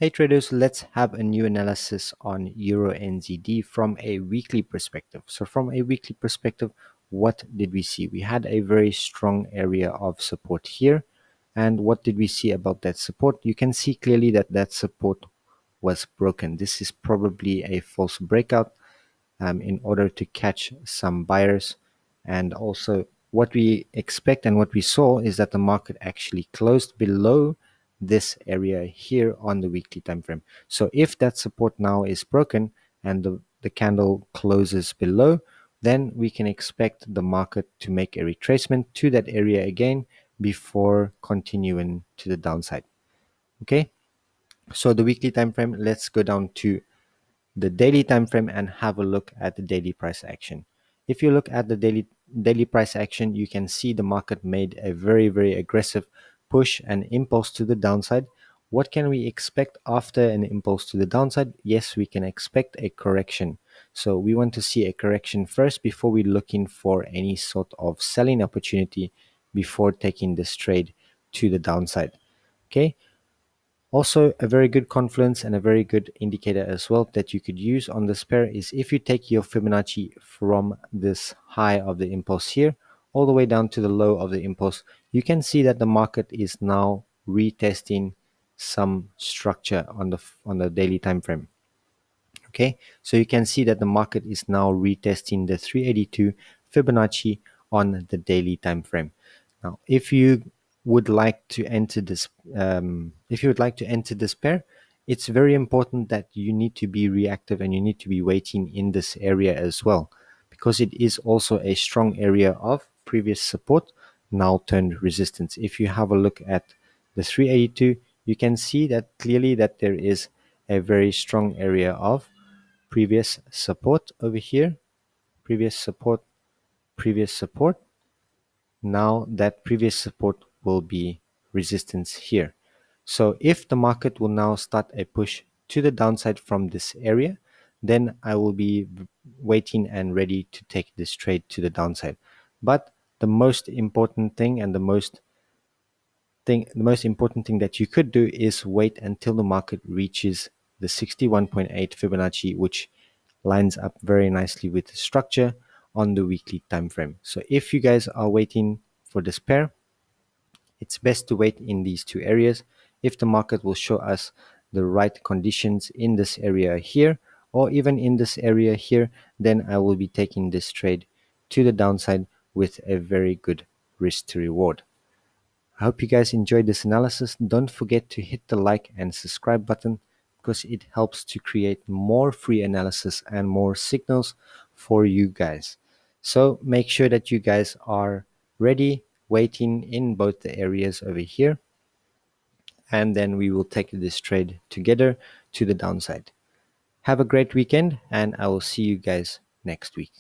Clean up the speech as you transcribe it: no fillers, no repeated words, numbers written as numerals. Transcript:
Hey traders, let's have a new analysis on Euro NZD from a weekly perspective. So from a weekly perspective, what did we see? We had a very strong area of support here. And what did we see about that support? You can see clearly that that support was broken. This is probably a false breakout in order to catch some buyers. And also what we expect and what we saw is that the market actually closed below this area here on the weekly time frame. So if that support now is broken and the candle closes below, then we can expect the market to make a retracement to that area again before continuing to the downside. Okay, so the weekly time frame, let's go down to the daily time frame and have a look at the daily price action. If you look at the daily price action, you can see the market made a very aggressive push and impulse to the downside. What can we expect after an impulse to the downside? Yes, we can expect a correction. So we want to see a correction first before we looking for any sort of selling opportunity before taking this trade to the downside. Okay, also, a very good confluence and a very good indicator as well that you could use on this pair is if you take your Fibonacci from this high of the impulse here all the way down to the low of the impulse, you can see that the market is now retesting some structure on the daily time frame. Okay, so you can see that the market is now retesting the 382 Fibonacci on the daily time frame. Now, if you would like to enter this, pair, it's very important that you need to be reactive and you need to be waiting in this area as well, because it is also a strong area of previous support now turned resistance. If you have a look at the 382, you can see that clearly that there is a very strong area of previous support over here, previous support, previous support. Now that previous support will be resistance here. So if the market will now start a push to the downside from this area, then I will be waiting and ready to take this trade to the downside. But the most important thing and the most important thing that you could do is wait until the market reaches the 61.8 Fibonacci, which lines up very nicely with the structure on the weekly time frame. So if you guys are waiting for this pair, it's best to wait in these two areas. If the market will show us the right conditions in this area here or even in this area here, then I will be taking this trade to the downside with a very good risk to reward. I hope you guys enjoyed this analysis. Don't forget to hit the like and subscribe button because it helps to create more free analysis and more signals for you guys. So make sure that you guys are ready, waiting in both the areas over here, and then we will take this trade together to the downside. Have a great weekend, and I will see you guys next week.